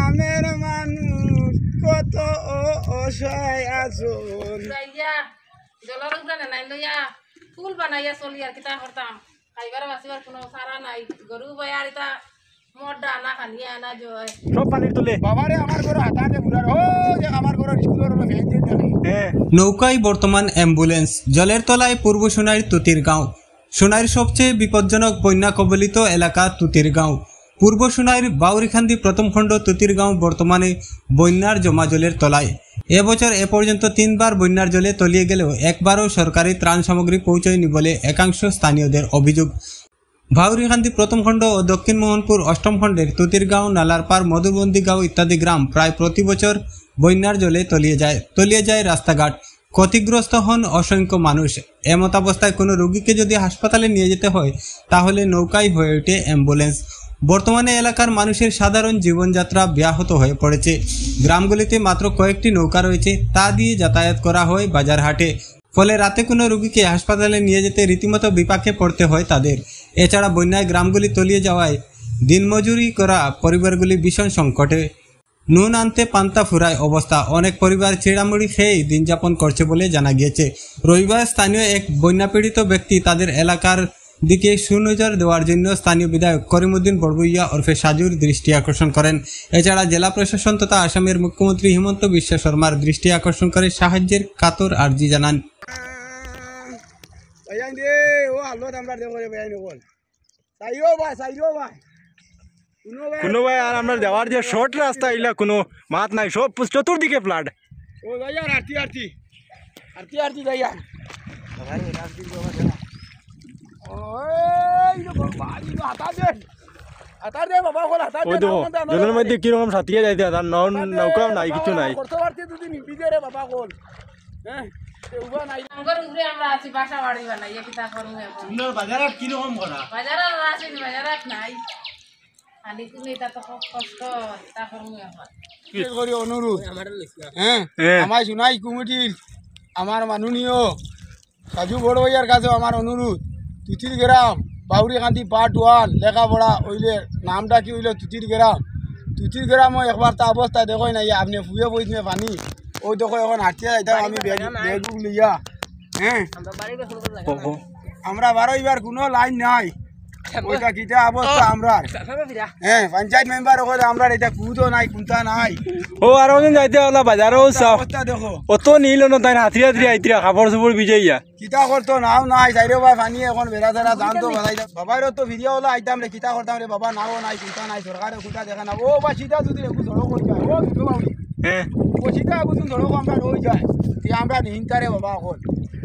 আমের মানুষ কত অসহায় আছুন জলের উপরে নাই লইয়া ফুল বানাইয়া চলি আর কিতা করতাম খাইবার বাঁচিবার কোনো সারা নাই গরু বয়ার এটা মোটা আনা খানিয়ে আনা জয় সব পানির তুলে বাবারে আমার ঘরে হাতাতে বুড়ার ও যে আমার ঘরে স্কুলের ভেন দিয়ে থাকে নৌকাই বর্তমান অ্যাম্বুলেন্স জলের তলায় পূর্ব সোনাইর তুতির গাঁও সোনাইর সবচেয়ে বিপজ্জনক বন্যা কবলিত এলাকা তুতির গাঁও পূর্ব সোনাইর বাউরিখান্দি প্রথম খণ্ড তুতির গাঁও বর্তমানে বন্যার জমা জলের তলায় এবছর এ পর্যন্ত 3 বার বন্যার জলে তলিয়ে গেলেও একবারও সরকারি ত্রাণ সামগ্রী পৌঁছয়নি বলে একাংশ স্থানীয়দের অভিযোগ। বাউরিখান্দি প্রথম খণ্ড ও দক্ষিণ মোহনপুর অষ্টম খণ্ডের তুতিরগাঁও নালারপাড় মধুবন্দী গাঁও ইত্যাদি গ্রাম প্রায় প্রতি বছর বন্যার জলে তলিয়ে যায় রাস্তাঘাট ক্ষতিগ্রস্ত হন অসংখ্য মানুষ। এমতাবস্থায় কোনো রোগীকে যদি হাসপাতালে নিয়ে যেতে হয় তাহলে নৌকাই হয়ে ওঠে অ্যাম্বুলেন্স। বর্তমানে এলাকার মানুষের সাধারণ জীবনযাত্রা ব্যাহত হয়ে পড়েছে। গ্রামগুলিতে মাত্র কয়েকটি নৌকা রয়েছে, তা দিয়ে যাতায়াত করা হয় বাজারহাটে। ফলে রাতে কোনো রোগীকে হাসপাতালে নিয়ে যেতে রীতিমতো বিপাকে পড়তে হয় তাদের। এছাড়া বন্যায় গ্রামগুলি তলিয়ে যাওয়ায় দিনমজুরি করা পরিবারগুলি ভীষণ সংকটে। নুন আনতে পান্তা ফুরায় অবস্থা, অনেক পরিবার চিড়ামুড়ি খেয়েই দিন যাপন করছে বলে জানা গিয়েছে। রবিবার স্থানীয় এক বন্যাপীড়িত ব্যক্তি তাদের এলাকার দিকে সুনজর দেওয়ার জন্য স্থানীয় বিধায়ক করিমউদ্দিন বড়বুইয়া ওরফে সাজুর দৃষ্টি আকর্ষণ করেন। এছাড়া জেলা প্রশাসন তথা আসামের মুখ্যমন্ত্রী হিমন্ত বিশ্ব শর্মার দৃষ্টি আকর্ষণ করে সাহায্যের কাতর আর্জি জানান। কোনো ভাই আর আমরা যাওয়ার যে শর্ট রাস্তা এগুলা কোনো মাত নাই, সব চতুর্দিকে ফ্লাড। জলের মধ্যে কিরকম সাথিয়ে যাইতে নৌকাও নাই, কিছু নাই। আমরা আছি বাসা বাড়ি বানাইয়া কিতা করবো এখন বাজারত কিরকম করা বাজারের আছে বাজারত নাই খালি তুমি এটা তো খুব কষ্ট তা করবো এখন অনুরোধ আমার সোনাই কমিটির আমার মাননীয় সাজু বড়বইয়ার কাছে আমার অনুরোধ, তুতির গ্রাম বাউরিখান্দি পার্ট 1 লেখাপড়া হইলে নামটা কি হইল তুতির গ্রাম। তুতির গ্রাম একবার তা অবস্থা দেখো না, আপনি ফুয়ে বইতে পানি ওই দেখো এখন হাঁটিয়ে যাইতাম আমি ব্যাগ লইয়া। আমরা বারোইবার কোনো লাইন নাই, ওইটা কিটা অবস্থা আমরা পঞ্চায়েত মেম্বার আমরা এটা কুদো নাই কুন্তা নাই। ও আর যাইতে হলো বাজারও দেখো অত নিল না তাই হাতিরা আইতিরা খাবার সবর বিজয়িয়া কিতা করতো নাও নাই চাইরে ভাই পানি এখন বেড়া তেরা দাম তো বাড়াইতাম। বাবারও তো ভিডিও হলো আইতাম রে কিতা করতাম রে বাবা, নাও নাই কুন্তা নাই সরকারে কুটা দেখা না। ও বা সিধা যদি একটু সড়ক হয়ে যায় ও দুটো বাউরি ও সিধা একটু সড়ক আমরা রয়ে যায় আমরা নিহিনতারে বাবা এখন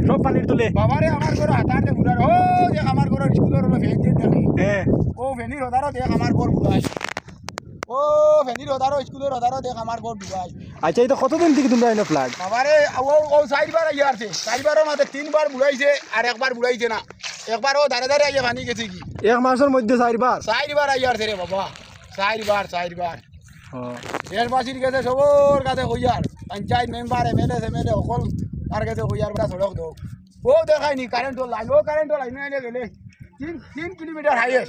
সব পানির তুলে বাবারে আমার ঘরে হাতাতে বুড়ার ও দেখ আমার ঘরের স্কুলের ভেন দিয়ে দেখে ও ভেনির হদারও দেখ আমার ঘর বুড়াই, ও ভেনির হদারও স্কুলের হদারও দেখ আমার ঘর বুড়াই। আচ্ছা এটা কতদিন থেকে তোমরা এনে ফ্লাড? বাবারে ও 4বার আইয়া আছে, 4বারও মাঝে 3বার বুড়াইছে আর একবার বুড়াইছে না, একবার ও ধারে ধারে আইয়া পানি গেছে কি এক মাসের মধ্যে 4বার আইয়া আছে রে বাবা, 4বার দেশবাসীর কাছে সবর কাছে হইয়ার পঞ্চায়েত মেম্বার এমএলএ অকল তার কাছে হইয়ার বড় সড়ক দো ও দেখায়নি কারেন্ট লাইন, ও কারেন্ট লাইন গেলে 3 কিলোমিটার হাইয়ে